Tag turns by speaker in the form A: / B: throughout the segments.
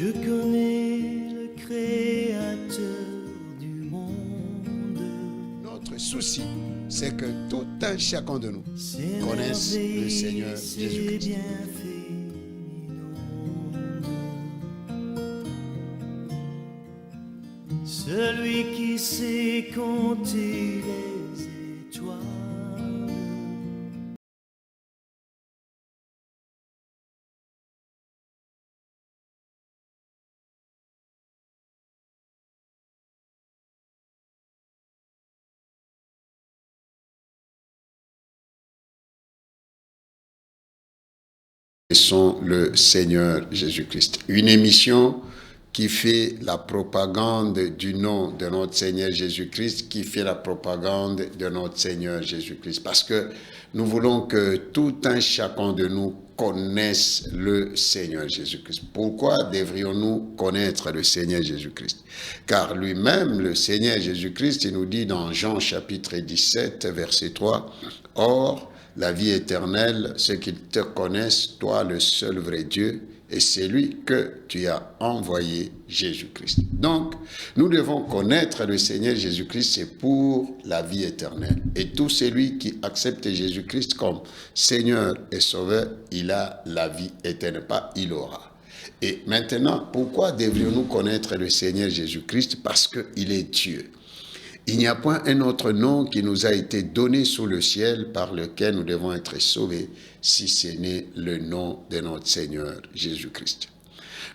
A: Je connais le Créateur du monde.
B: Notre souci, c'est que tout un chacun de nous connaisse le Seigneur Jésus-Christ.
A: Celui qui sait compter les étoiles.
B: Sont le Seigneur Jésus-Christ. Une émission qui fait la propagande du nom de notre Seigneur Jésus-Christ, qui fait la propagande de notre Seigneur Jésus-Christ. Parce que nous voulons que tout un chacun de nous connaisse le Seigneur Jésus-Christ. Pourquoi devrions-nous connaître le Seigneur Jésus-Christ? Car lui-même, le Seigneur Jésus-Christ, il nous dit dans Jean chapitre 17, verset 3, « Or, la vie éternelle, c'est qu'ils te connaissent, toi le seul vrai Dieu, et c'est lui que tu as envoyé, Jésus-Christ. » Donc, nous devons connaître le Seigneur Jésus-Christ, c'est pour la vie éternelle. Et tout celui qui accepte Jésus-Christ comme Seigneur et Sauveur, il a la vie éternelle, pas il aura. Et maintenant, pourquoi devrions-nous connaître le Seigneur Jésus-Christ? Parce qu'il est Dieu. Il n'y a point un autre nom qui nous a été donné sous le ciel par lequel nous devons être sauvés, si ce n'est le nom de notre Seigneur Jésus-Christ.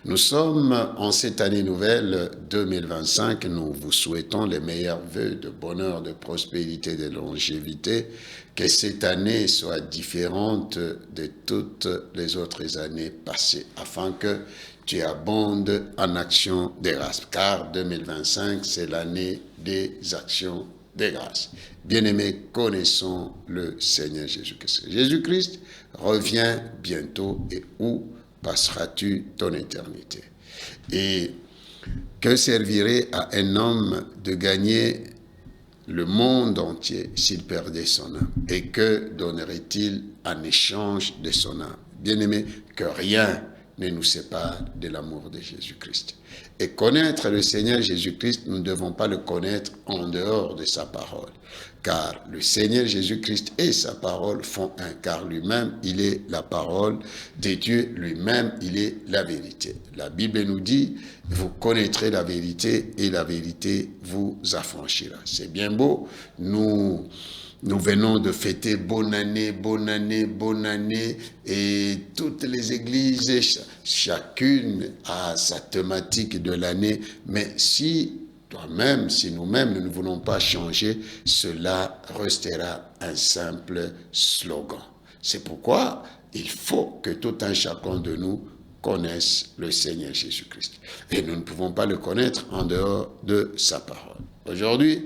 B: Nous sommes en cette année nouvelle 2025, nous vous souhaitons les meilleurs vœux de bonheur, de prospérité, de longévité, que cette année soit différente de toutes les autres années passées, afin que tu abondes en actions de grâce, car 2025, c'est l'année des actions de grâce. Bien-aimés, connaissons le Seigneur Jésus-Christ. Jésus-Christ revient bientôt, et où passeras-tu ton éternité? Et que servirait à un homme de gagner le monde entier s'il perdait son âme? Et que donnerait-il en échange de son âme? Bien-aimés, que rien ne nous sépare de l'amour de Jésus-Christ. Et connaître le Seigneur Jésus-Christ, nous ne devons pas le connaître en dehors de sa parole. Car le Seigneur Jésus-Christ et sa parole font un. Car lui-même, il est la parole de Dieu. Lui-même, il est la vérité. La Bible nous dit, vous connaîtrez la vérité et la vérité vous affranchira. C'est bien beau. Nous venons de fêter bonne année, bonne année, bonne année, et toutes les églises, chacune a sa thématique de l'année, mais si toi-même, si nous-mêmes ne voulons pas changer, cela restera un simple slogan. C'est pourquoi il faut que tout un chacun de nous connaisse le Seigneur Jésus-Christ. Et nous ne pouvons pas le connaître en dehors de sa parole. Aujourd'hui,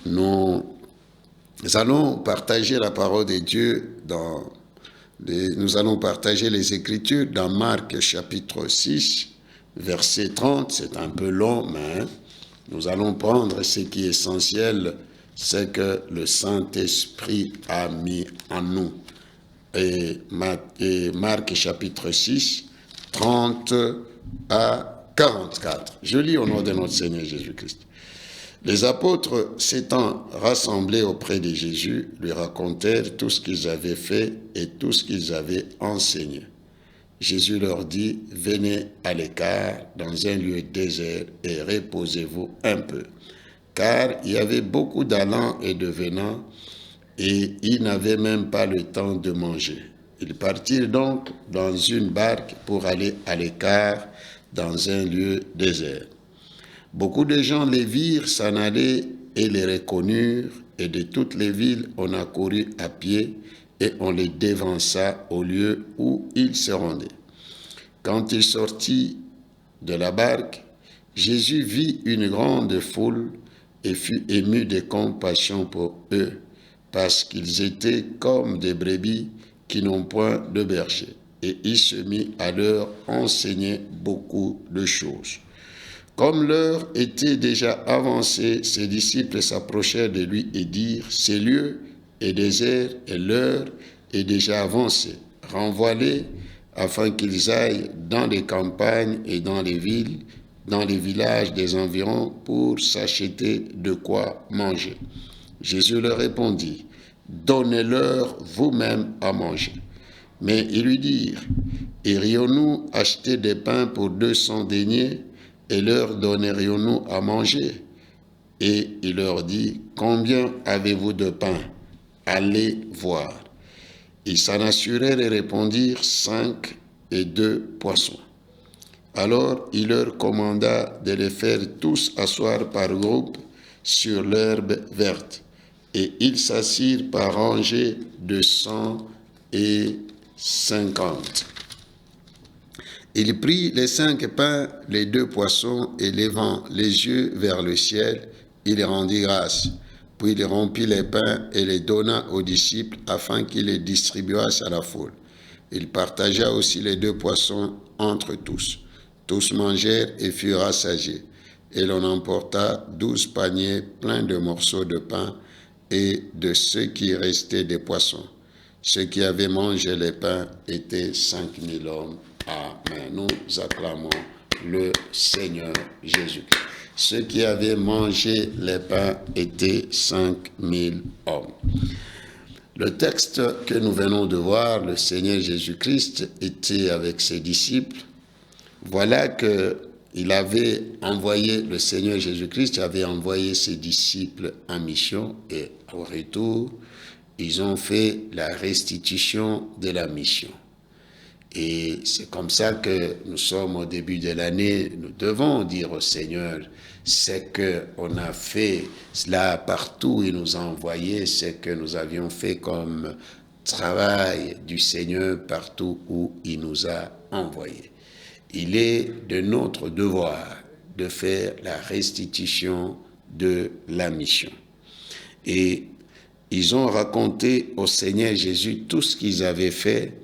B: nous allons partager la parole de Dieu nous allons partager les Écritures dans Marc chapitre 6, verset 30. C'est un peu long, mais nous allons prendre ce qui est essentiel, c'est que le Saint-Esprit a mis en nous. Et Marc chapitre 6, 30 à 44. Je lis au nom de notre Seigneur Jésus-Christ. Les apôtres, s'étant rassemblés auprès de Jésus, lui racontèrent tout ce qu'ils avaient fait et tout ce qu'ils avaient enseigné. Jésus leur dit, « Venez à l'écart dans un lieu désert et reposez-vous un peu. » Car il y avait beaucoup d'allants et de venants, et ils n'avaient même pas le temps de manger. Ils partirent donc dans une barque pour aller à l'écart dans un lieu désert. Beaucoup de gens les virent s'en aller et les reconnurent, et de toutes les villes on accourut à pied et on les dévança au lieu où ils se rendaient. Quand il sortit de la barque, Jésus vit une grande foule et fut ému de compassion pour eux, parce qu'ils étaient comme des brebis qui n'ont point de berger. Et il se mit à leur enseigner beaucoup de choses. Comme l'heure était déjà avancée, ses disciples s'approchèrent de lui et dirent, « Ce lieu est désert et l'heure est déjà avancée. Renvoie-les afin qu'ils aillent dans les campagnes et dans les villes, dans les villages des environs, pour s'acheter de quoi manger. Jésus leur répondit, « Donnez-leur vous-même à manger. » Mais ils lui dirent, « Irions-nous acheter des pains pour 200 deniers et leur donnerions-nous à manger ?» Et il leur dit, « Combien avez-vous de pain? Allez voir. » Ils s'en assurèrent et répondirent, 5 et 2 poissons. Alors il leur commanda de les faire tous asseoir par groupe sur l'herbe verte. Et ils s'assirent par rangées de 150. Il prit les 5 pains, les 2 poissons, et levant les yeux vers le ciel, il rendit grâce. Puis il rompit les pains et les donna aux disciples afin qu'ils les distribuassent à la foule. Il partagea aussi les 2 poissons entre tous. Tous mangèrent et furent rassasiés. Et l'on emporta 12 paniers pleins de morceaux de pain et de ce qui restait des poissons. Ceux qui avaient mangé les pains étaient 5000 hommes. Amen. Nous acclamons le Seigneur Jésus-Christ. Ceux qui avaient mangé les pains étaient 5000 hommes. Le texte que nous venons de voir, le Seigneur Jésus-Christ était avec ses disciples. Voilà que le Seigneur Jésus-Christ avait envoyé ses disciples en mission et au retour, ils ont fait la restitution de la mission. Et c'est comme ça que nous sommes au début de l'année, nous devons dire au Seigneur, c'est qu'on a fait cela partout, il nous a envoyé, c'est que nous avions fait comme travail du Seigneur partout où il nous a envoyés. Il est de notre devoir de faire la restitution de la mission. Et ils ont raconté au Seigneur Jésus tout ce qu'ils avaient fait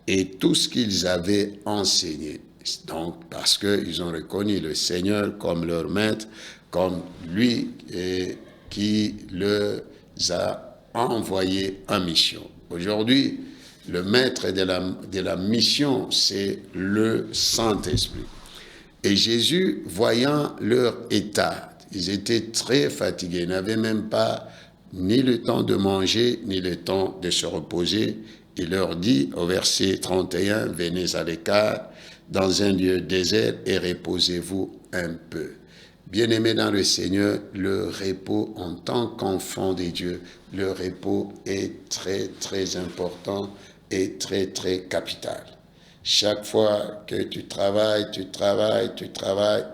B: et tout ce qu'ils avaient enseigné. Donc, parce qu'ils ont reconnu le Seigneur comme leur maître, comme lui qui les a envoyés en mission. Aujourd'hui, le maître de la mission, c'est le Saint-Esprit. Et Jésus, voyant leur état, ils étaient très fatigués, ils n'avaient même pas ni le temps de manger, ni le temps de se reposer. Il leur dit au verset 31, « Venez à l'écart, dans un lieu désert, et reposez-vous un peu. » Bien-aimés dans le Seigneur, le repos en tant qu'enfant de Dieu, le repos est très, très important et très, très capital. Chaque fois que tu travailles,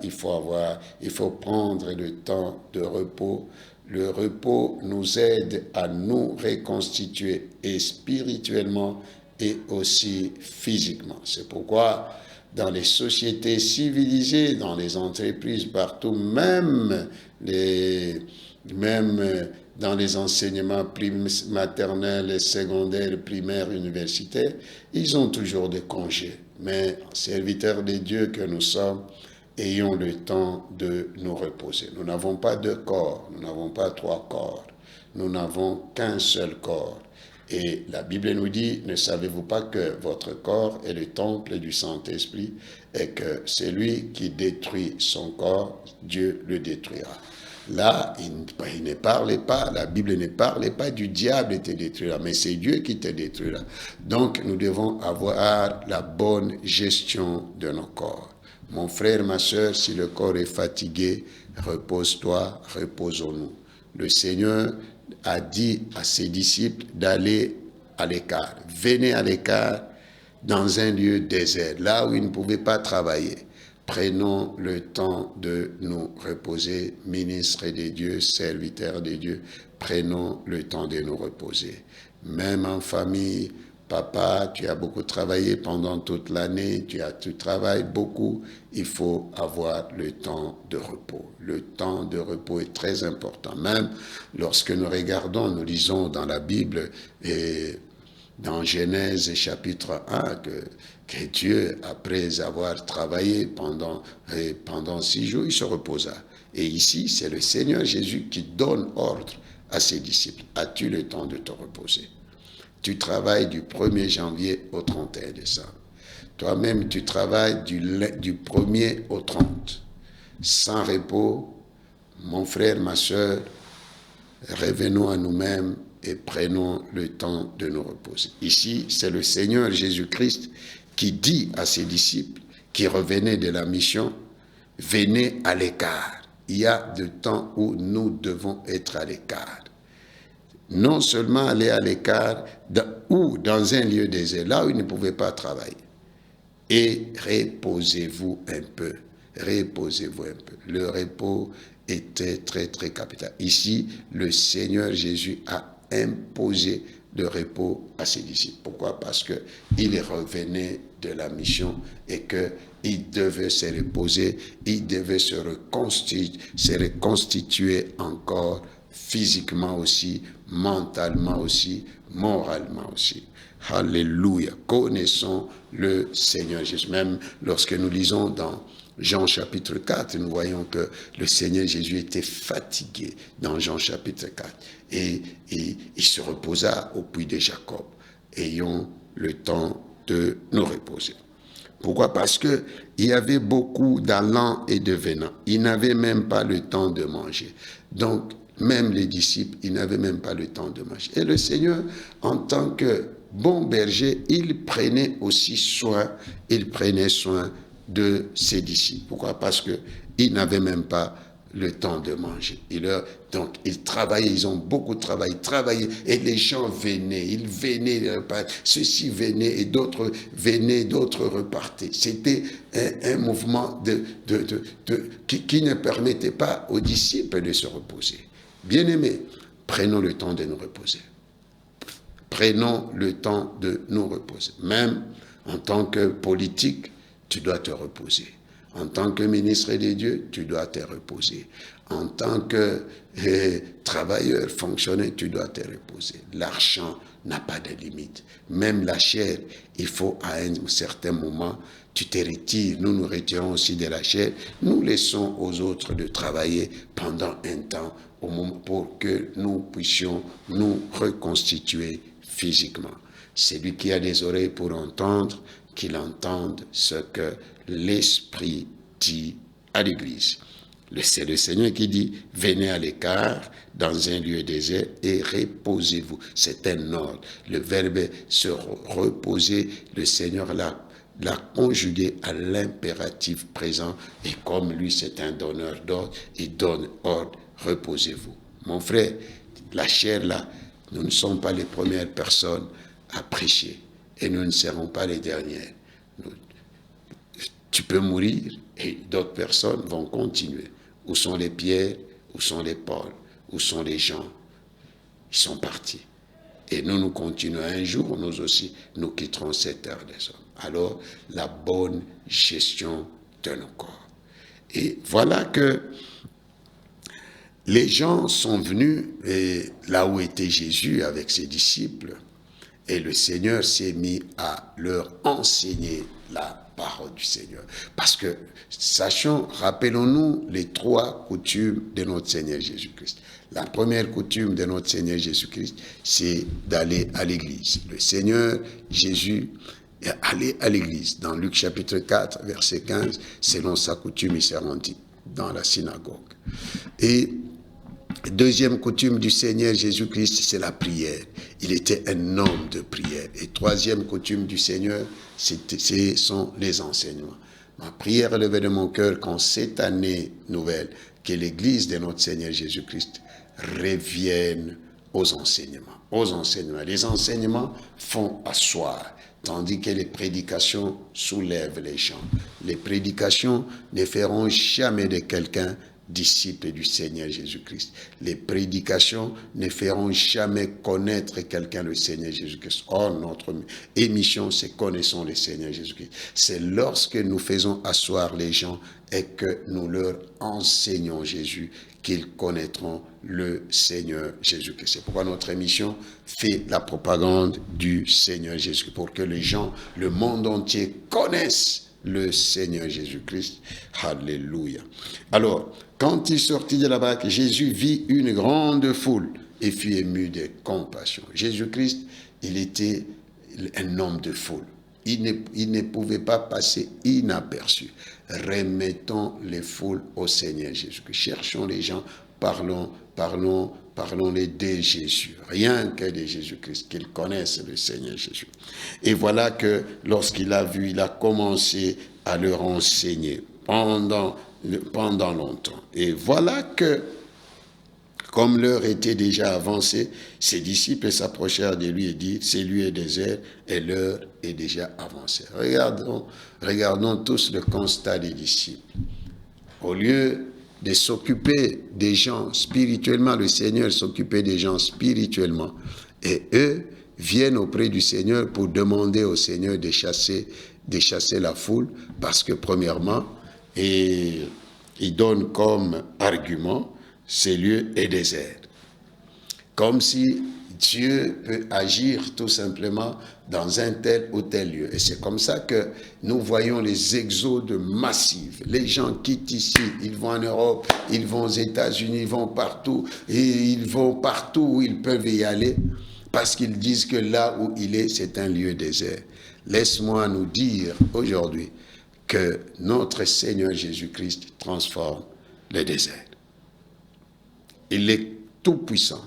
B: il faut prendre le temps de repos. Le repos nous aide à nous reconstituer et spirituellement et aussi physiquement. C'est pourquoi dans les sociétés civilisées, dans les entreprises, partout, même dans les enseignements maternels, secondaires, primaires, universitaires, ils ont toujours des congés. Mais serviteurs de Dieu que nous sommes, ayons le temps de nous reposer. Nous n'avons pas 2 corps, nous n'avons pas 3 corps, nous n'avons qu'un seul corps. Et la Bible nous dit, ne savez-vous pas que votre corps est le temple du Saint-Esprit et que celui qui détruit son corps, Dieu le détruira. Là, il ne parlait pas, la Bible ne parlait pas du diable te détruira, mais c'est Dieu qui te détruira. Donc, nous devons avoir la bonne gestion de nos corps. Mon frère, ma soeur, si le corps est fatigué, repose-toi, reposons-nous. Le Seigneur a dit à ses disciples d'aller à l'écart. Venez à l'écart dans un lieu désert, là où ils ne pouvaient pas travailler. Prenons le temps de nous reposer, ministres de Dieu, serviteurs de Dieu, prenons le temps de nous reposer. Même en famille, papa, tu as beaucoup travaillé pendant toute l'année, tu travailles beaucoup, il faut avoir le temps de repos. Le temps de repos est très important. Même lorsque nous regardons, nous lisons dans la Bible et dans Genèse chapitre 1 que Dieu, après avoir travaillé pendant 6 jours, il se reposa. Et ici, c'est le Seigneur Jésus qui donne ordre à ses disciples. As-tu le temps de te reposer? Tu travailles du 1er janvier au 31 décembre. Toi-même, tu travailles du 1er au 30. Sans repos, mon frère, ma soeur, revenons à nous-mêmes et prenons le temps de nous reposer. Ici, c'est le Seigneur Jésus-Christ qui dit à ses disciples qui revenaient de la mission, venez à l'écart. Il y a des temps où nous devons être à l'écart. Non seulement aller à l'écart ou dans un lieu désert, là où ils ne pouvaient pas travailler. Et reposez-vous un peu. Reposez-vous un peu. Le repos était très, très capital. Ici, le Seigneur Jésus a imposé le repos à ses disciples. Pourquoi? Parce qu'il revenait de la mission et qu'il devait se reposer, il devait se reconstituer encore physiquement aussi, mentalement aussi, moralement aussi. Alléluia. Connaissons le Seigneur Jésus. Même lorsque nous lisons dans Jean chapitre 4, nous voyons que le Seigneur Jésus était fatigué dans Jean chapitre 4. Et il se reposa au puits de Jacob. Ayons le temps de nous reposer. Pourquoi? Parce qu'il y avait beaucoup d'allants et de venants. Ils n'avaient même pas le temps de manger. Donc, même les disciples, ils n'avaient même pas le temps de manger. Et le Seigneur, en tant que bon berger, il prenait aussi soin, de ses disciples. Pourquoi? Parce qu'ils n'avaient même pas le temps de manger. Donc, ils travaillaient, ils ont beaucoup travaillé, et les gens venaient, ceux-ci venaient, et d'autres venaient, d'autres repartaient. C'était un mouvement qui ne permettait pas aux disciples de se reposer. Bien-aimés, prenons le temps de nous reposer. Prenons le temps de nous reposer. Même en tant que politique, tu dois te reposer. En tant que ministre de Dieu, tu dois te reposer. En tant que travailleur, fonctionnaire, tu dois te reposer. L'argent n'a pas de limite. Même la chair, il faut à un certain moment, tu te retires. Nous nous retirons aussi de la chair. Nous laissons aux autres de travailler pendant un temps pour que nous puissions nous reconstituer physiquement. Celui qui a des oreilles pour entendre, qu'il entende ce que l'Esprit dit à l'Église. C'est le Seigneur qui dit, venez à l'écart dans un lieu désert et reposez-vous. C'est un ordre. Le verbe se reposer, le Seigneur l'a conjugué à l'impératif présent. Et comme lui, c'est un donneur d'ordre, il donne ordre, reposez-vous. Mon frère, la chair là, nous ne sommes pas les premières personnes à prêcher. Et nous ne serons pas les dernières. Tu peux mourir et d'autres personnes vont continuer. Où sont les Pierre? Où sont les Paul? Où sont les gens? Ils sont partis. Et nous continuons. Un jour, nous aussi, nous quitterons cette terre des hommes. Alors, la bonne gestion de nos corps. Et voilà que les gens sont venus là où était Jésus avec ses disciples. Et le Seigneur s'est mis à leur enseigner la parole du Seigneur. Parce que, rappelons-nous les 3 coutumes de notre Seigneur Jésus-Christ. La première coutume de notre Seigneur Jésus-Christ, c'est d'aller à l'église. Le Seigneur Jésus est allé à l'église. Dans Luc chapitre 4, verset 15, selon sa coutume, il s'est rendu dans la synagogue. Et deuxième coutume du Seigneur Jésus-Christ, c'est la prière. Il était un homme de prière. Et troisième coutume du Seigneur, ce sont les enseignements. Ma prière élevée de mon cœur qu'en cette année nouvelle, que l'Église de notre Seigneur Jésus-Christ revienne aux enseignements. Aux enseignements. Les enseignements font asseoir, tandis que les prédications soulèvent les gens. Les prédications ne feront jamais de quelqu'un disciple du Seigneur Jésus-Christ. Les prédications ne feront jamais connaître quelqu'un le Seigneur Jésus-Christ. Or, notre émission, c'est connaissons le Seigneur Jésus-Christ. C'est lorsque nous faisons asseoir les gens et que nous leur enseignons Jésus qu'ils connaîtront le Seigneur Jésus-Christ. C'est pourquoi notre émission fait la propagande du Seigneur Jésus, pour que les gens, le monde entier connaissent le Seigneur Jésus-Christ. Alléluia. Alors, quand il sortit de la barque, Jésus vit une grande foule et fut ému de compassion. Jésus-Christ, il était un homme de foule. Il ne pouvait pas passer inaperçu. Remettons les foules au Seigneur Jésus-Christ. Cherchons les gens, parlons-les de Jésus. Rien que de Jésus-Christ, qu'ils connaissent le Seigneur Jésus. Et voilà que lorsqu'il a vu, il a commencé à leur enseigner pendant longtemps. Et voilà que, comme l'heure était déjà avancée, ses disciples s'approchèrent de lui et dirent, c'est lieu est désert et l'heure est déjà avancée. Regardons tous le constat des disciples. Au lieu de s'occuper des gens spirituellement, le Seigneur s'occupait des gens spirituellement. Et eux viennent auprès du Seigneur pour demander au Seigneur de chasser la foule, parce que premièrement, il donne comme argument, ces lieux est désert. Comme si Dieu peut agir tout simplement dans un tel ou tel lieu. Et c'est comme ça que nous voyons les exodes massifs. Les gens quittent ici, ils vont en Europe, ils vont aux États-Unis, ils vont partout. Et ils vont partout où ils peuvent y aller, parce qu'ils disent que là où il est, c'est un lieu désert. Laisse-moi nous dire aujourd'hui que notre Seigneur Jésus-Christ transforme le désert. Il est tout puissant.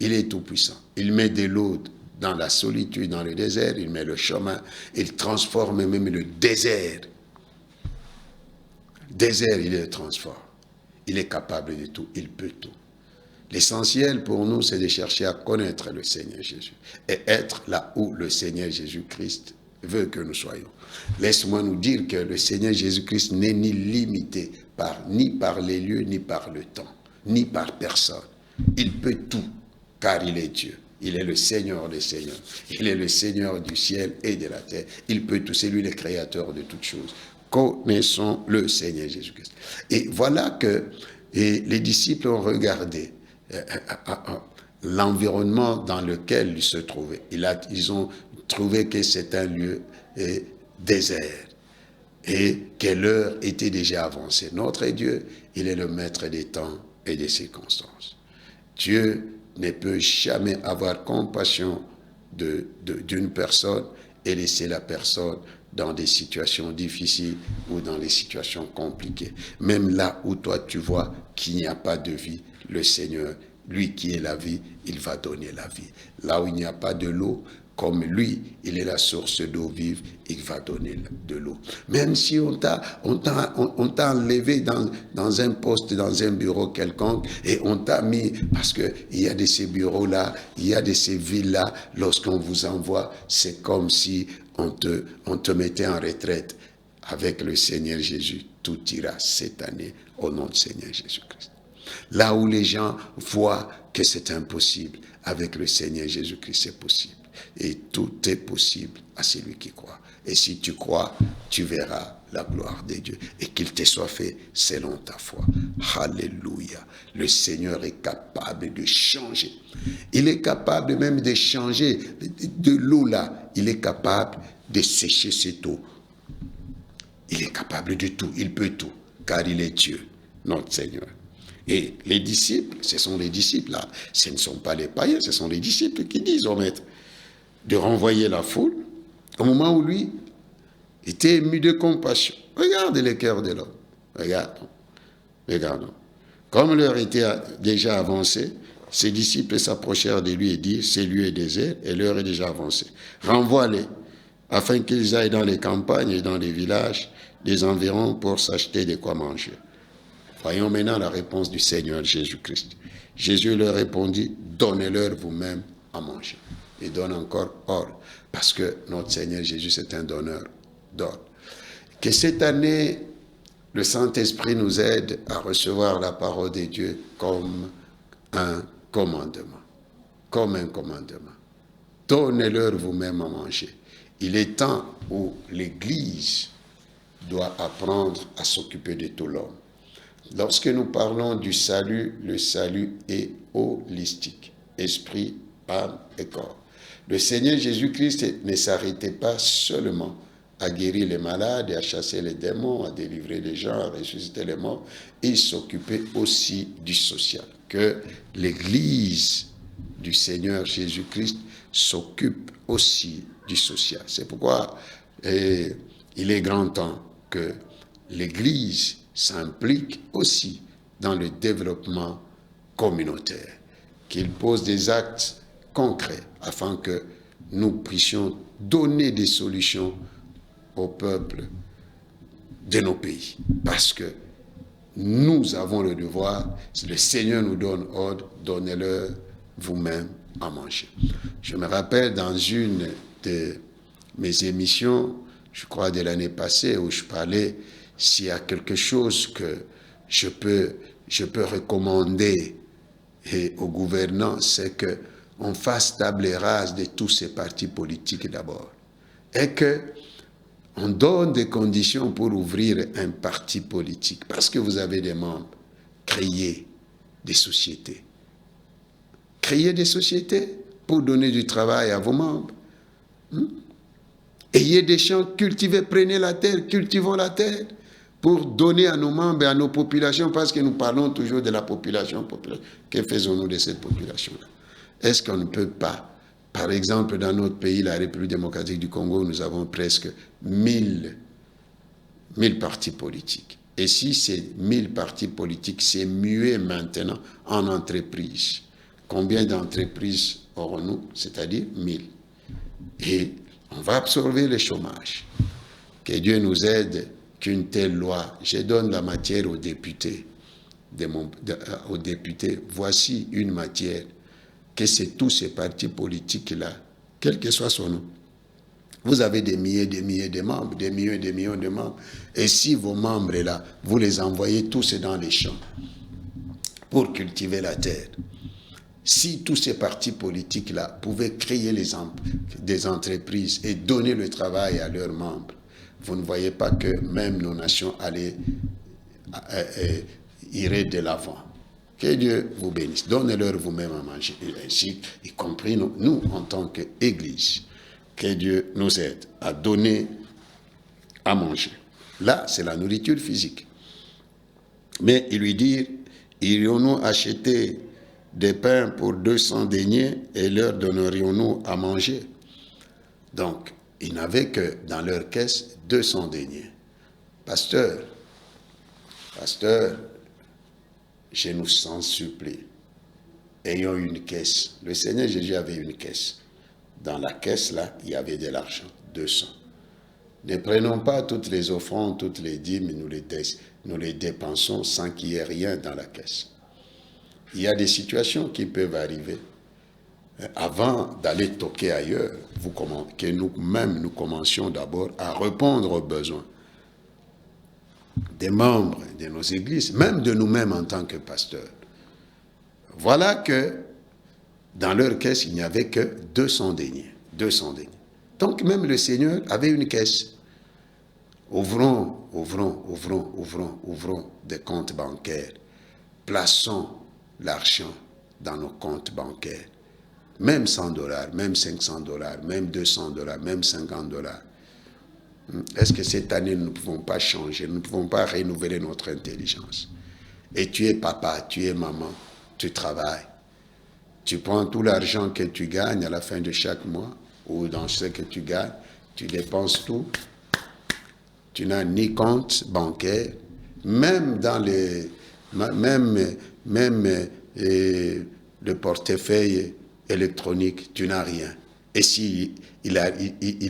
B: Il est tout puissant. Il met de l'eau dans la solitude, dans le désert. Il met le chemin. Il transforme même le désert. Le désert, il le transforme. Il est capable de tout. Il peut tout. L'essentiel pour nous, c'est de chercher à connaître le Seigneur Jésus et être là où le Seigneur Jésus-Christ veut que nous soyons. Laisse-moi nous dire que le Seigneur Jésus-Christ n'est ni limité ni par les lieux, ni par le temps, ni par personne. Il peut tout, car il est Dieu. Il est le Seigneur des Seigneurs. Il est le Seigneur du ciel et de la terre. Il peut tout, c'est lui le créateur de toutes choses. Connaissons le Seigneur Jésus-Christ. Et voilà que les disciples ont regardé l'environnement dans lequel ils se trouvaient. Ils ont trouvé que c'est un lieu désert et que l'heure était déjà avancée. Notre Dieu, il est le maître des temps et des circonstances. Dieu ne peut jamais avoir compassion d'une personne et laisser la personne dans des situations difficiles ou dans des situations compliquées. Même là où toi tu vois qu'il n'y a pas de vie, le Seigneur, lui qui est la vie, il va donner la vie. Là où il n'y a pas de l'eau, comme lui, il est la source d'eau vive, il va donner de l'eau. Même si on t'a enlevé dans un poste, dans un bureau quelconque, et on t'a mis, parce qu'il y a de ces bureaux-là, il y a de ces villes-là, lorsqu'on vous envoie, c'est comme si on te mettait en retraite. Avec le Seigneur Jésus, tout ira cette année au nom du Seigneur Jésus-Christ. Là où les gens voient que c'est impossible, avec le Seigneur Jésus-Christ, c'est possible. Et tout est possible à celui qui croit. Et si tu crois, tu verras la gloire de Dieu. Et qu'il te soit fait selon ta foi. Alléluia. Le Seigneur est capable de changer. Il est capable même de changer de l'eau là. Il est capable de sécher cette eau. Il est capable de tout. Il peut tout. Car il est Dieu, notre Seigneur. Et les disciples, ce sont les disciples là. Ce ne sont pas les païens, ce sont les disciples qui disent au maître de renvoyer la foule, au moment où lui était ému de compassion. Regarde le cœur de l'homme. Regardons. Comme l'heure était déjà avancée, ses disciples s'approchèrent de lui et dirent, c'est lieu est désert et l'heure est déjà avancée. Renvoie-les, afin qu'ils aillent dans les campagnes et dans les villages des environs pour s'acheter de quoi manger. Voyons maintenant la réponse du Seigneur Jésus-Christ. Jésus leur répondit, donnez-leur vous-même à manger. Et donne encore ordre, parce que notre Seigneur Jésus, c'est un donneur d'ordre. Que cette année, le Saint-Esprit nous aide à recevoir la parole de Dieu comme un commandement. Comme un commandement. Donnez-leur vous-même à manger. Il est temps où l'Église doit apprendre à s'occuper de tout l'homme. Lorsque nous parlons du salut, le salut est holistique. Esprit, âme et corps. Le Seigneur Jésus-Christ ne s'arrêtait pas seulement à guérir les malades et à chasser les démons, à délivrer les gens, à ressusciter les morts. Il s'occupait aussi du social. Que l'Église du Seigneur Jésus-Christ s'occupe aussi du social. C'est pourquoi il est grand temps que l'Église s'implique aussi dans le développement communautaire, qu'il pose des actes concrets afin que nous puissions donner des solutions au peuple de nos pays. Parce que nous avons le devoir, si le Seigneur nous donne ordre, donnez-leur vous-même à manger. Je me rappelle dans une de mes émissions, je crois de l'année passée, où je parlais, s'il y a quelque chose que je peux recommander aux gouvernants, c'est qu'on fasse table rase de tous ces partis politiques d'abord. Et qu'on donne des conditions pour ouvrir un parti politique. Parce que vous avez des membres, créez des sociétés. Créez des sociétés pour donner du travail à vos membres. Ayez des champs, cultivez, prenez la terre, cultivons la terre pour donner à nos membres et à nos populations, parce que nous parlons toujours de la population. Que faisons-nous de cette population-là? Est-ce qu'on ne peut pas, par exemple, dans notre pays, la République démocratique du Congo, nous avons presque 1000 partis politiques. Et si ces 1000 partis politiques s'est mué maintenant en entreprises, combien d'entreprises aurons-nous? C'est-à-dire 1000. Et on va absorber le chômage. Que Dieu nous aide qu'une telle loi, je donne la matière aux députés. Voici une matière, que c'est tous ces partis politiques-là, quel que soit son nom. Vous avez des milliers de membres, des millions de membres. Et si vos membres-là, vous les envoyez tous dans les champs pour cultiver la terre, si tous ces partis politiques-là pouvaient créer des entreprises et donner le travail à leurs membres, vous ne voyez pas que même nos nations iraient de l'avant. Que Dieu vous bénisse. Donnez-leur vous-même à manger, ainsi, y compris nous en tant qu'Église. Que Dieu nous aide à donner à manger. Là, c'est la nourriture physique. Mais il lui dit, irions-nous acheter des pains pour 200 deniers et leur donnerions-nous à manger? Donc, ils n'avaient que dans leur caisse 200 deniers. Pasteur, je nous en supplie, ayons une caisse. Le Seigneur Jésus avait une caisse. Dans la caisse, là, il y avait de l'argent, 200. Ne prenons pas toutes les offrandes, toutes les dîmes, nous les dépensons sans qu'il y ait rien dans la caisse. Il y a des situations qui peuvent arriver. Avant d'aller toquer ailleurs, que nous-mêmes nous commencions d'abord à répondre aux besoins des membres de nos églises, même de nous-mêmes en tant que pasteurs. Voilà que dans leur caisse, il n'y avait que 200 deniers. 200 deniers. Donc même le Seigneur avait une caisse. Ouvrons des comptes bancaires. Plaçons l'argent dans nos comptes bancaires. Même $100, même $500, même $200, même $50. Est-ce que cette année, nous ne pouvons pas changer, nous ne pouvons pas renouveler notre intelligence? Et tu es papa, tu es maman, tu travailles. Tu prends tout l'argent que tu gagnes à la fin de chaque mois, ou dans ce que tu gagnes, tu dépenses tout. Tu n'as ni compte bancaire, même dans le portefeuille électronique, tu n'as rien. Et s'il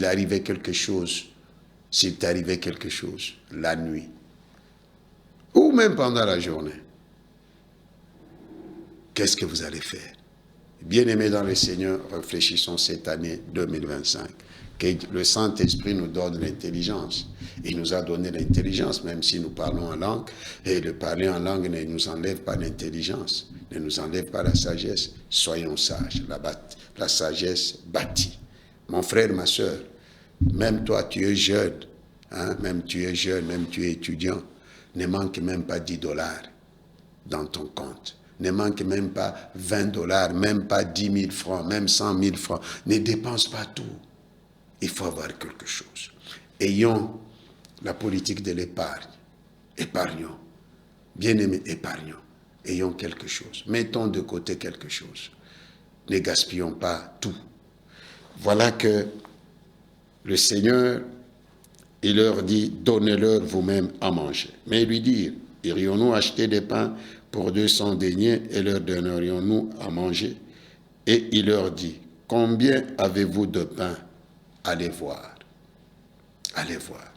B: arrivait quelque chose, s'il t'arrivait quelque chose, la nuit, ou même pendant la journée, qu'est-ce que vous allez faire? Bien-aimés dans le Seigneur, réfléchissons cette année 2025. Que le Saint-Esprit nous donne l'intelligence. Il nous a donné l'intelligence, même si nous parlons en langue. Et le parler en langue ne nous enlève pas l'intelligence, ne nous enlève pas la sagesse. Soyons sages. La sagesse bâtit. Mon frère, ma soeur, même toi, tu es jeune, même tu es étudiant, ne manque même pas $10 dans ton compte. Ne manque même pas $20, même pas 10 000 francs, même 100 000 francs. Ne dépense pas tout. Il faut avoir quelque chose. Ayons la politique de l'épargne. Épargnons. Bien-aimés, épargnons. Ayons quelque chose. Mettons de côté quelque chose. Ne gaspillons pas tout. voilà que le Seigneur, il leur dit, donnez-leur vous-même à manger. Mais ils lui dirent, irions-nous acheter des pains pour 200 deniers et leur donnerions-nous à manger? Et il leur dit, combien avez-vous de pain? Allez voir. Allez voir.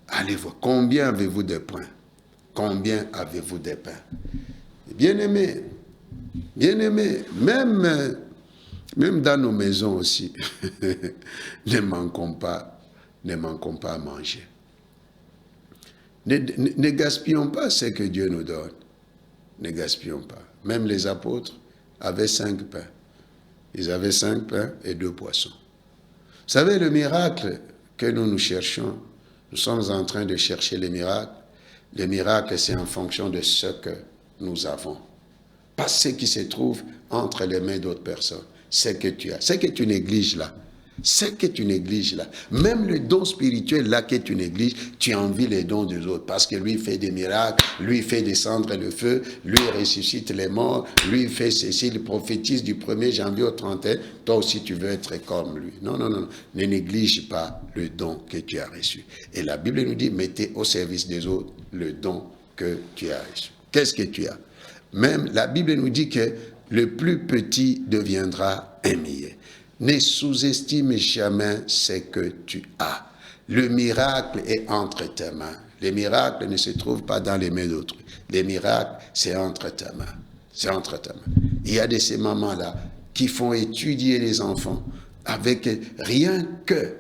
B: Allez voir. Combien avez-vous de pain? Combien avez-vous de pain? Bien-aimés, même dans nos maisons aussi, ne manquons pas à manger. Ne gaspillons pas ce que Dieu nous donne. Ne gaspillons pas. Même les apôtres avaient 5 pains. Ils avaient 5 pains et 2 poissons. Vous savez, le miracle que nous cherchons, nous sommes en train de chercher les miracles. Le miracle, c'est en fonction de ce que nous avons. Pas ce qui se trouve entre les mains d'autres personnes. Ce que tu as. Ce que tu négliges là. Ce que tu négliges là. Même le don spirituel là que tu négliges, tu envies les dons des autres. Parce que lui fait des miracles, lui fait descendre le feu, lui ressuscite les morts, lui fait ceci, il prophétise du 1er janvier au 31. Toi aussi tu veux être comme lui. Non. Ne néglige pas le don que tu as reçu. Et la Bible nous dit, mettez au service des autres le don que tu as reçu. Qu'est-ce que tu as? Même la Bible nous dit que le plus petit deviendra un millier. Ne sous-estime jamais ce que tu as. Le miracle est entre tes mains. Les miracles ne se trouvent pas dans les mains d'autrui. Les miracles, c'est entre tes mains. C'est entre tes mains. Il y a de ces mamans-là qui font étudier les enfants avec rien que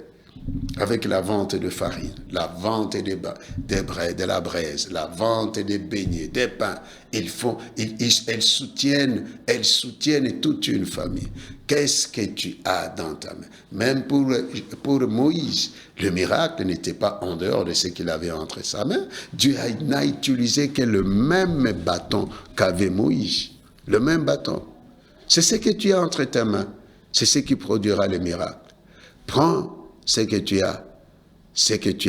B: avec la vente de farine, la vente de la braise, la vente des beignets, des pains. Elles soutiennent toute une famille. Qu'est-ce que tu as dans ta main? Même pour Moïse, le miracle n'était pas en dehors de ce qu'il avait entre sa main. Dieu n'a utilisé que le même bâton qu'avait Moïse. Le même bâton. C'est ce que tu as entre tes mains. C'est ce qui produira le miracle. Prends ce que tu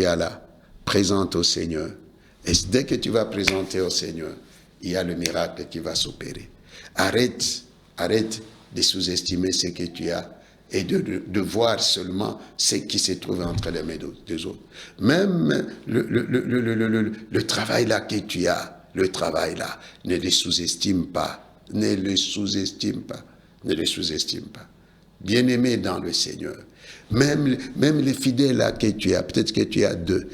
B: as là, présente au Seigneur. Et dès que tu vas présenter au Seigneur, il y a le miracle qui va s'opérer. Arrête de sous-estimer ce que tu as et de voir seulement ce qui se trouve entre les mains des autres. Même le travail là que tu as, le travail là, ne le sous-estime pas. Ne le sous-estime pas. Ne le sous-estime pas. Bien-aimé dans le Seigneur. Même les fidèles là que tu as, peut-être que tu as 2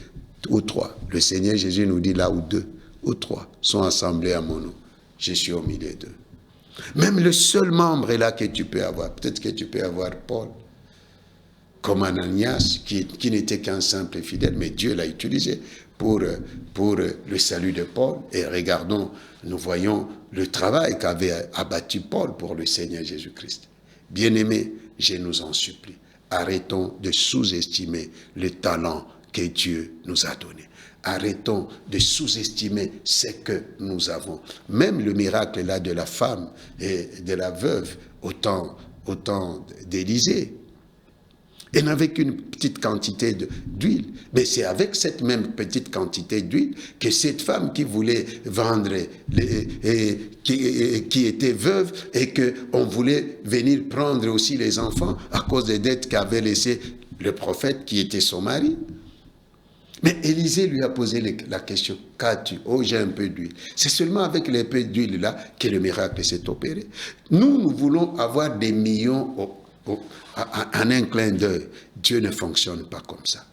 B: ou 3. Le Seigneur Jésus nous dit là où 2 ou 3 sont assemblés à mon nom. Je suis au milieu d'eux. Même le seul membre là que tu peux avoir, peut-être que tu peux avoir Paul, comme Ananias, qui n'était qu'un simple fidèle, mais Dieu l'a utilisé pour le salut de Paul. Et regardons, nous voyons le travail qu'avait abattu Paul pour le Seigneur Jésus-Christ. Bien-aimés, je nous en supplie. Arrêtons de sous-estimer le talent que Dieu nous a donné. Arrêtons de sous-estimer ce que nous avons. Même le miracle là de la femme et de la veuve au temps d'Élisée. Elle n'avait qu'une petite quantité d'huile. Mais c'est avec cette même petite quantité d'huile que cette femme qui voulait vendre, qui était veuve, et qu'on voulait venir prendre aussi les enfants à cause des dettes qu'avait laissées le prophète qui était son mari. Mais Élisée lui a posé la question, qu'as-tu? Oh, j'ai un peu d'huile. C'est seulement avec les peu d'huile là que le miracle s'est opéré. Nous voulons avoir des millions en un clin d'œil. Dieu ne fonctionne pas comme ça.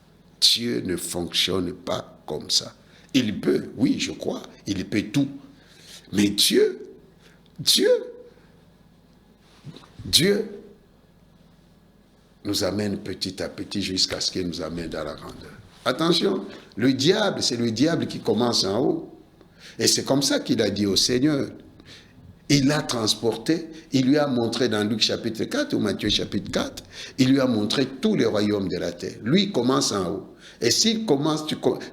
B: Dieu ne fonctionne pas comme ça. Il peut, oui, je crois, il peut tout. Mais Dieu nous amène petit à petit jusqu'à ce qu'il nous amène dans la grandeur. Attention, le diable, c'est le diable qui commence en haut. Et c'est comme ça qu'il a dit au Seigneur. Il l'a transporté, il lui a montré dans Luc chapitre 4 ou Matthieu chapitre 4, il lui a montré tous les royaumes de la terre. Lui, il commence en haut. Et s'il commence,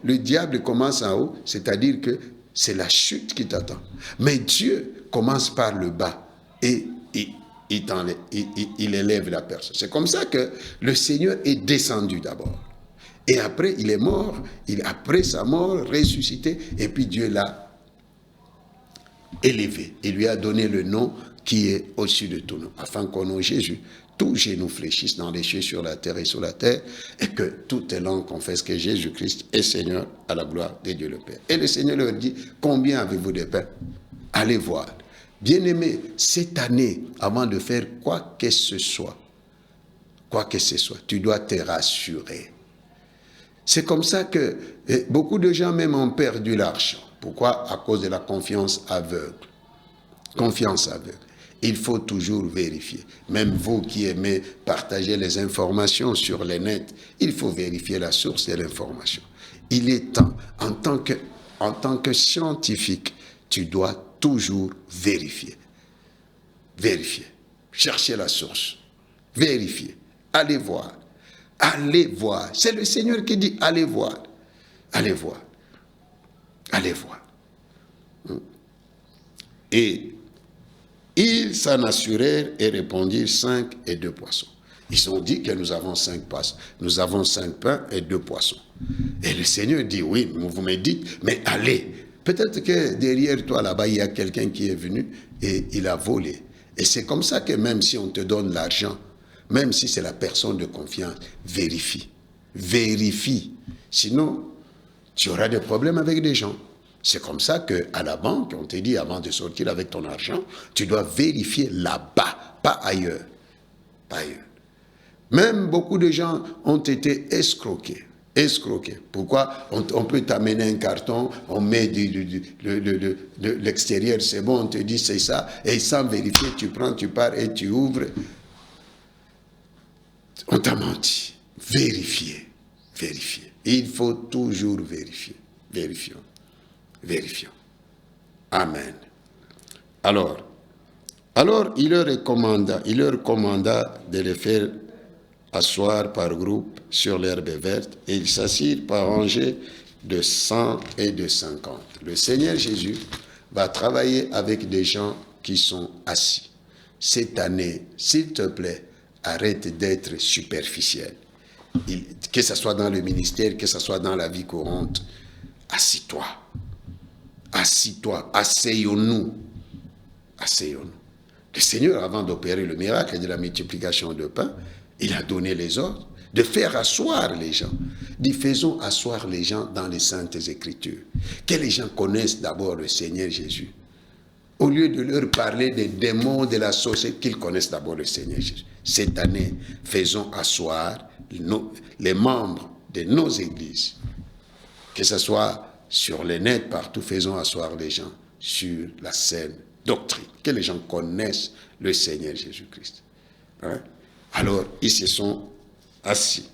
B: le diable commence en haut, c'est-à-dire que c'est la chute qui t'attend. Mais Dieu commence par le bas et il élève la personne. C'est comme ça que le Seigneur est descendu d'abord. Et après, il est mort, après sa mort, ressuscité, et puis Dieu l'a élevé. Il lui a donné le nom qui est au-dessus de tout nom, afin qu'au nom de Jésus, tous genoux fléchissent dans les cieux, sur la terre et sous la terre, et que toutes les langues confessent que Jésus-Christ est Seigneur, à la gloire de Dieu le Père. Et le Seigneur leur dit, combien avez-vous de pain? Allez voir. Bien-aimés, cette année, avant de faire quoi que ce soit, tu dois te rassurer. C'est comme ça que beaucoup de gens même ont perdu l'argent. Pourquoi? À cause de la confiance aveugle. Confiance aveugle. Il faut toujours vérifier. Même vous qui aimez partager les informations sur les nets, il faut vérifier la source de l'information. Il est temps, en tant que scientifique, tu dois toujours vérifier. Vérifier. Chercher la source. Vérifier. Allez voir. Allez voir. C'est le Seigneur qui dit allez voir. Allez voir. Allez voir. Et ils s'en assurèrent et répondirent 5 et 2 poissons. Ils ont dit que nous avons 5 poissons. Nous avons 5 pains et 2 poissons. Et le Seigneur dit, oui, vous me dites, mais allez. Peut-être que derrière toi, là-bas, il y a quelqu'un qui est venu et il a volé. Et c'est comme ça que même si on te donne l'argent, même si c'est la personne de confiance, vérifie. Vérifie. Sinon, tu auras des problèmes avec des gens. C'est comme ça qu'à la banque, on te dit avant de sortir avec ton argent, tu dois vérifier là-bas, pas ailleurs. Pas ailleurs. Même beaucoup de gens ont été escroqués. Escroqués. Pourquoi? On peut t'amener un carton, on met de l'extérieur, c'est bon, on te dit c'est ça, et sans vérifier, tu prends, tu pars et tu ouvres. On t'a menti. Vérifiez. Vérifiez. Il faut toujours vérifier. Vérifions. Vérifions. Amen. Alors, il leur commanda de les faire asseoir par groupe sur l'herbe verte, et ils s'assirent par rangées de 100 et de 50. Le Seigneur Jésus va travailler avec des gens qui sont assis. Cette année, s'il te plaît, arrête d'être superficiel. Que ce soit dans le ministère, que ce soit dans la vie courante, assis-toi. Assis-toi, asseyons-nous. Asseyons-nous. Le Seigneur, avant d'opérer le miracle de la multiplication de pain, il a donné les ordres de faire asseoir les gens. Dit, faisons asseoir les gens dans les Saintes Écritures. Que les gens connaissent d'abord le Seigneur Jésus. Au lieu de leur parler des démons de la société, qu'ils connaissent d'abord le Seigneur Jésus. Cette année, faisons asseoir les membres de nos églises. Que ce soit sur les nets, partout, faisons asseoir les gens sur la saine doctrine. Que les gens connaissent le Seigneur Jésus-Christ. Hein? Alors, ils se sont assis.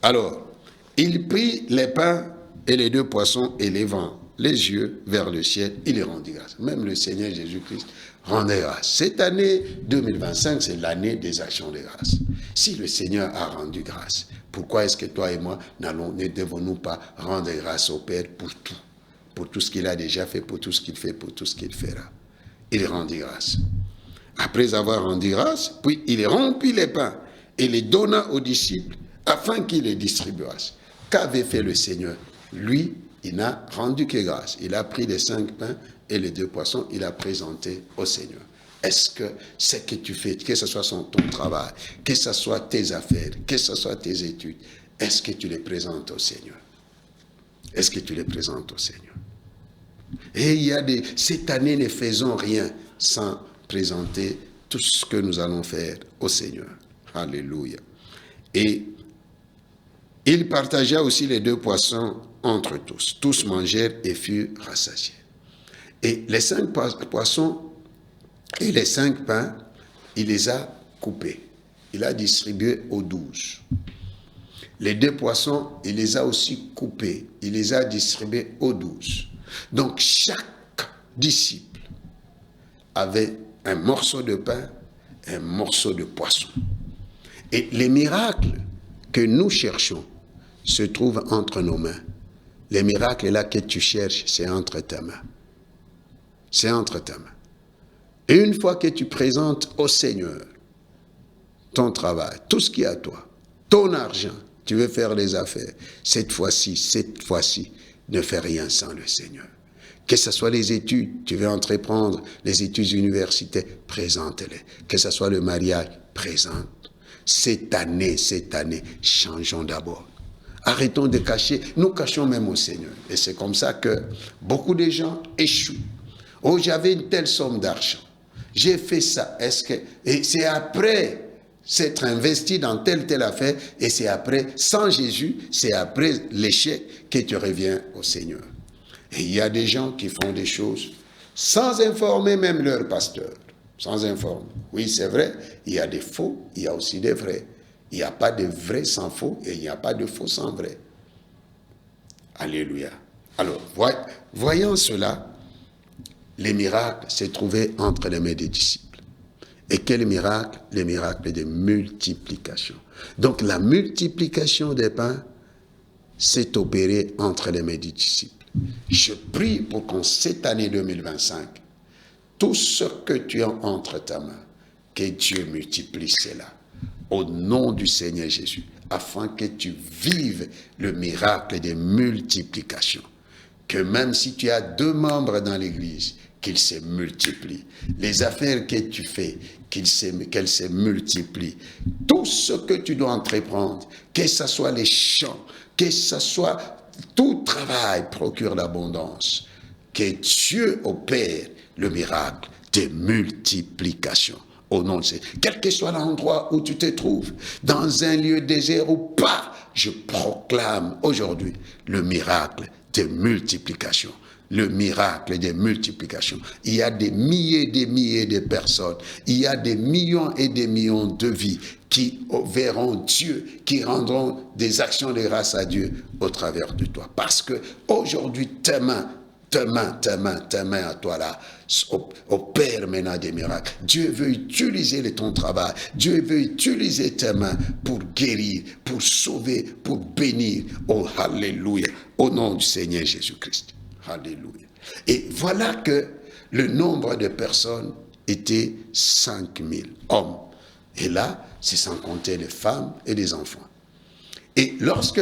B: Alors, il prit les pains et les 2 poissons, et levant les yeux vers le ciel, il les rendit grâce. Même le Seigneur Jésus-Christ rendait grâce. Cette année 2025, c'est l'année des actions de grâce. Si le Seigneur a rendu grâce, pourquoi est-ce que toi et moi ne devons-nous pas rendre grâce au Père pour tout ce qu'il a déjà fait, pour tout ce qu'il fait, pour tout ce qu'il fera? Il rendit grâce. Après avoir rendu grâce, puis il rompit les pains et les donna aux disciples afin qu'ils les distribuassent. Qu'avait fait le Seigneur? Lui, il n'a rendu que grâce. Il a pris les 5 pains et les 2 poissons, il a présenté au Seigneur. Est-ce que ce que tu fais, que ce soit ton travail, que ce soit tes affaires, que ce soit tes études, est-ce que tu les présentes au Seigneur? Est-ce que tu les présentes au Seigneur? Et cette année, ne faisons rien sans présenter tout ce que nous allons faire au Seigneur. Alléluia. Et il partagea aussi les 2 poissons entre tous. Tous mangèrent et furent rassasiés. Et les 5 poissons et les 5 pains, il les a coupés. Il a distribué aux 12. Les 2 poissons, il les a aussi coupés. Il les a distribués aux 12. Donc, chaque disciple avait un morceau de pain, un morceau de poisson. Et les miracles que nous cherchons se trouvent entre nos mains. Les miracles là que tu cherches, c'est entre tes mains. C'est entre tes mains. Et une fois que tu présentes au Seigneur ton travail, tout ce qui est à toi, ton argent, tu veux faire les affaires, cette fois-ci, ne fais rien sans le Seigneur. Que ce soit les études, tu veux entreprendre les études universitaires, présente-les. Que ce soit le mariage, présente. Cette année, changeons d'abord. Arrêtons de cacher. Nous cachons même au Seigneur. Et c'est comme ça que beaucoup de gens échouent. Oh, j'avais une telle somme d'argent. J'ai fait ça. Et c'est après s'être investi dans telle affaire, et c'est après, sans Jésus, c'est après l'échec que tu reviens au Seigneur. Et il y a des gens qui font des choses sans informer même leur pasteur. Sans informer. Oui, c'est vrai, il y a des faux, il y a aussi des vrais. Il n'y a pas de vrai sans faux, et il n'y a pas de faux sans vrai. Alléluia. Alors, voyant cela, les miracles se trouvaient entre les mains des disciples. Et quel miracle? Le miracle de multiplication. Donc la multiplication des pains s'est opérée entre les mains des disciples. Je prie pour qu'en cette année 2025, tout ce que tu as entre ta main, que Dieu multiplie cela. Au nom du Seigneur Jésus, afin que tu vives le miracle de multiplication. Que même si tu as 2 membres dans l'église, qu'ils se multiplient. Les affaires que tu fais, qu'elles se multiplient. Tout ce que tu dois entreprendre, que ce soit les champs, que ce soit tout travail, procure l'abondance. Que Dieu opère le miracle de multiplication. Au nom de Dieu. Quel que soit l'endroit où tu te trouves, dans un lieu désert ou pas, je proclame aujourd'hui le miracle de multiplication. Le miracle de multiplication. Il y a des milliers et des milliers de personnes. Il y a des millions et des millions de vies qui verront Dieu, qui rendront des actions de grâce à Dieu au travers de toi. Parce que aujourd'hui, tes mains à toi là, opère maintenant des miracles. Dieu veut utiliser ton travail. Dieu veut utiliser tes mains pour guérir, pour sauver, pour bénir. Oh, alléluia. Au nom du Seigneur Jésus-Christ. Alléluia. Et voilà que le nombre de personnes était 5000 hommes. Et là, c'est sans compter les femmes et les enfants. Et lorsque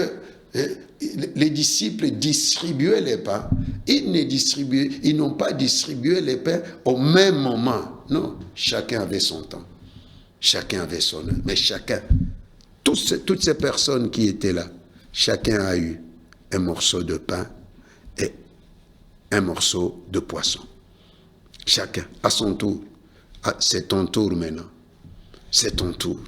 B: les disciples distribuaient les pains, ils n'ont pas distribué les pains au même moment. Non, chacun avait son temps. Chacun avait son heure. Mais toutes ces personnes qui étaient là, chacun a eu un morceau de pain et un morceau de poisson. Chacun à son tour. C'est ton tour maintenant. C'est ton tour.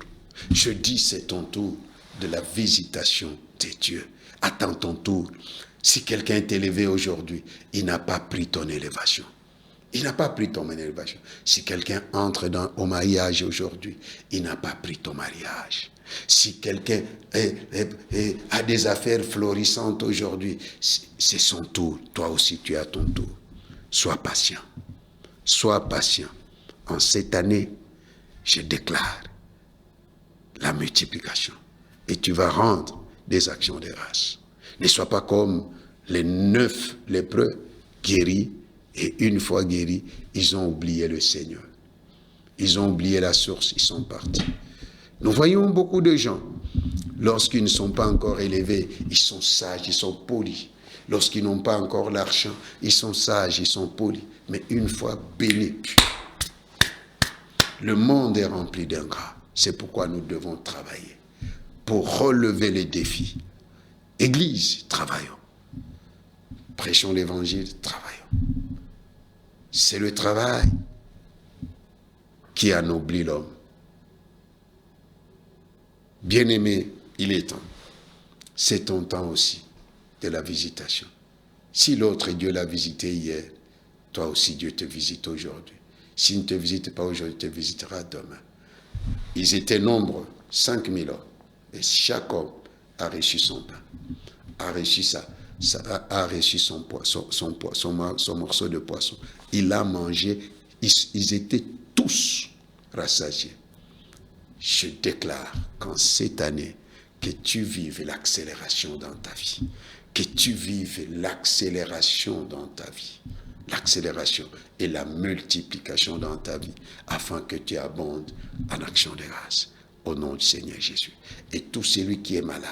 B: Je dis c'est ton tour de la visitation de Dieu. Attends ton tour. Si quelqu'un est élevé aujourd'hui, il n'a pas pris ton élévation. Il n'a pas pris ton élévation. Si quelqu'un entre au mariage aujourd'hui, il n'a pas pris ton mariage. Si quelqu'un a des affaires florissantes aujourd'hui, c'est son tour. Toi aussi, tu as ton tour. Sois patient. Sois patient. En cette année, je déclare la multiplication. Et tu vas rendre des actions de grâce. Ne sois pas comme les 9 lépreux guéris. Et une fois guéris, ils ont oublié le Seigneur. Ils ont oublié la source. Ils sont partis. Nous voyons beaucoup de gens, lorsqu'ils ne sont pas encore élevés, ils sont sages, ils sont polis. Lorsqu'ils n'ont pas encore l'argent, ils sont sages, ils sont polis. Mais une fois bénis, le monde est rempli d'ingrats. C'est pourquoi nous devons travailler pour relever les défis. Église, travaillons. Prêchons l'évangile, travaillons. C'est le travail qui anoblit l'homme. Bien-aimé, il est temps. C'est ton temps aussi de la visitation. Si l'autre Dieu l'a visité hier, toi aussi Dieu te visite aujourd'hui. S'il ne te visite pas aujourd'hui, il te visitera demain. Ils étaient nombreux, 5000 hommes. Et chaque homme a reçu son pain, a reçu son morceau de poisson. Il a mangé, ils étaient tous rassasiés. Je déclare qu'en cette année, que tu vives l'accélération dans ta vie. Que tu vives l'accélération dans ta vie. L'accélération et la multiplication dans ta vie, afin que tu abondes en action de grâce. Au nom du Seigneur Jésus. Et tout celui qui est malade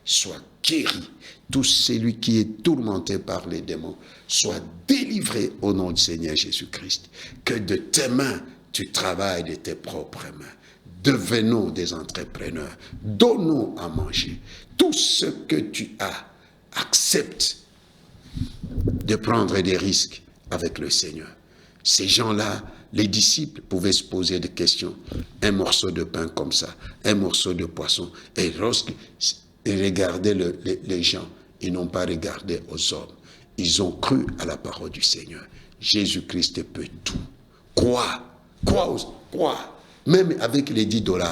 B: soit guéri. Tout celui qui est tourmenté par les démons soit délivré au nom du Seigneur Jésus-Christ. Que de tes mains, tu travailles de tes propres mains. Devenons des entrepreneurs. Donnons à manger. Tout ce que tu as, accepte de prendre des risques avec le Seigneur. Ces gens-là, les disciples pouvaient se poser des questions. Un morceau de pain comme ça, un morceau de poisson. Et lorsqu'ils regardaient les gens, ils n'ont pas regardé aux hommes. Ils ont cru à la parole du Seigneur. Jésus-Christ peut tout. Crois. Même avec les $10,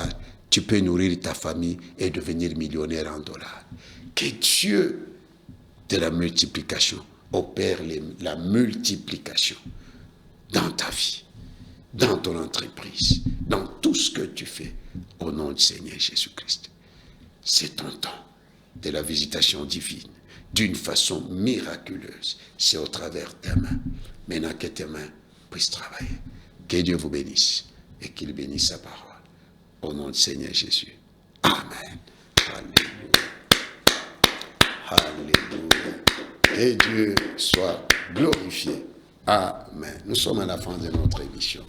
B: tu peux nourrir ta famille et devenir millionnaire en dollars. Que Dieu de la multiplication opère la multiplication dans ta vie, dans ton entreprise, dans tout ce que tu fais, au nom du Seigneur Jésus-Christ. C'est ton temps de la visitation divine, d'une façon miraculeuse. C'est au travers de tes mains. Maintenant que tes mains puissent travailler. Que Dieu vous bénisse et qu'il bénisse sa parole. Au nom du Seigneur Jésus. Amen. Alléluia. Alléluia. Que Dieu soit glorifié. Amen. Nous sommes à la fin de notre émission.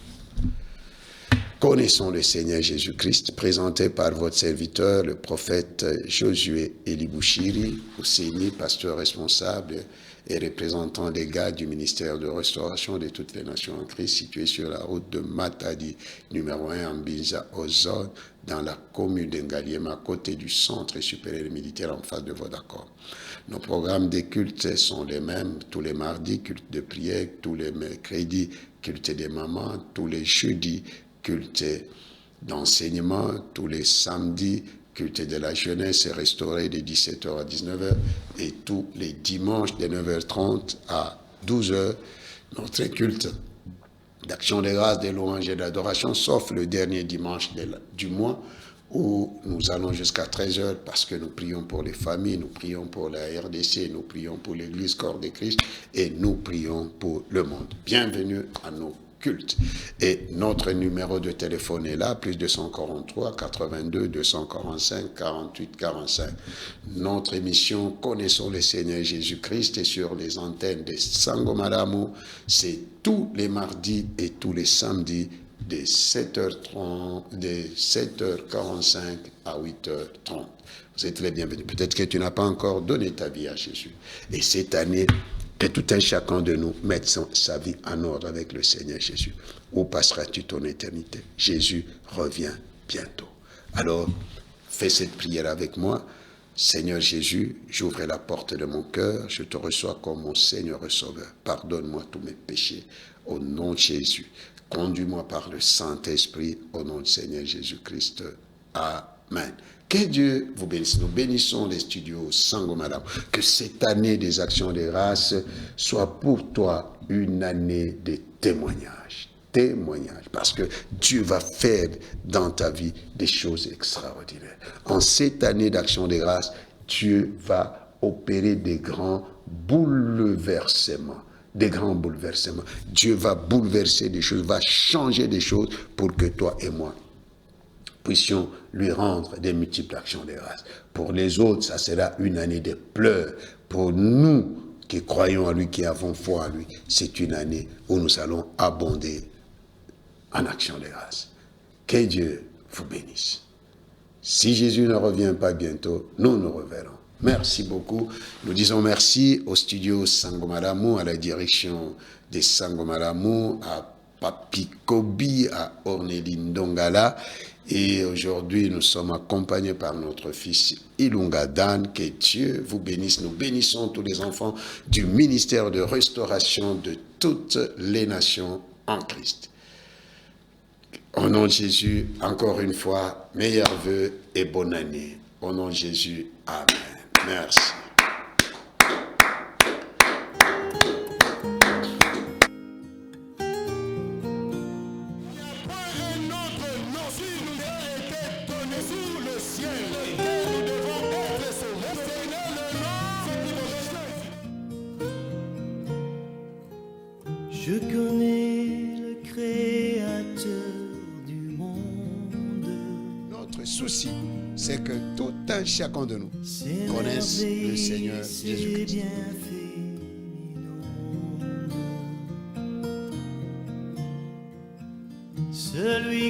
B: Connaissons le Seigneur Jésus-Christ, présenté par votre serviteur, le prophète Josué Elibouchiri, Ousseini, pasteur responsable et représentant légal du ministère de restauration de toutes les nations en Christ, situé sur la route de Matadi, numéro 1, en Binza, Ozone, dans la commune d'Engaliema, à côté du centre supérieur militaire en face de Vodacom. Nos programmes de culte sont les mêmes, tous les mardis, culte de prière, tous les mercredis, culte des mamans, tous les jeudis, culte d'enseignement, tous les samedis, culte de la jeunesse est restauré de 17h à 19h et tous les dimanches de 9h30 à 12h, notre culte d'action de grâce, de louange et d'adoration, sauf le dernier dimanche du mois où nous allons jusqu'à 13h parce que nous prions pour les familles, nous prions pour la RDC, nous prions pour l'Église Corps de Christ et nous prions pour le monde. Bienvenue à nos cultes. Et notre numéro de téléphone est là, plus 243 82 245 48 45. Notre émission Connaissons le Seigneur Jésus-Christ est sur les antennes de Sangomalamu. C'est tous les mardis et tous les samedis de 7h30, de 7h45 à 8h30. Vous êtes les bienvenus. Peut-être que tu n'as pas encore donné ta vie à Jésus. Et cette année, que tout un chacun de nous mette sa vie en ordre avec le Seigneur Jésus. Où passeras-tu ton éternité? Jésus revient bientôt. Alors, fais cette prière avec moi. Seigneur Jésus, j'ouvre la porte de mon cœur. Je te reçois comme mon Seigneur et Sauveur. Pardonne-moi tous mes péchés. Au nom de Jésus. Conduis-moi par le Saint-Esprit. Au nom du Seigneur Jésus-Christ. Amen. Que Dieu vous bénisse. Nous bénissons les studios Sangomalamu. Que cette année des actions de grâce soit pour toi une année de témoignage. Témoignage. Parce que Dieu va faire dans ta vie des choses extraordinaires. En cette année d'action de grâce, Dieu va opérer des grands bouleversements. Des grands bouleversements. Dieu va bouleverser des choses, va changer des choses pour que toi et moi puissions lui rendre des multiples actions de grâce. Pour les autres, ça sera une année de pleurs. Pour nous qui croyons à lui, qui avons foi en lui, c'est une année où nous allons abonder en actions de grâce. Que Dieu vous bénisse. Si Jésus ne revient pas bientôt, nous nous reverrons. Merci beaucoup. Nous disons merci au studio Sangomalamu, à la direction des Sangomalamu, à Papi Kobi, à Orneline Dongala. Et aujourd'hui, nous sommes accompagnés par notre fils Ilunga Dan. Que Dieu vous bénisse. Nous bénissons tous les enfants du ministère de restauration de toutes les nations en Christ. Au nom de Jésus, encore une fois, meilleurs vœux et bonne année. Au nom de Jésus, amen. Merci.
A: Je connais le Créateur du monde.
B: Notre souci, c'est que tout un chacun de nous connaisse le Seigneur Jésus-Christ.
A: Celui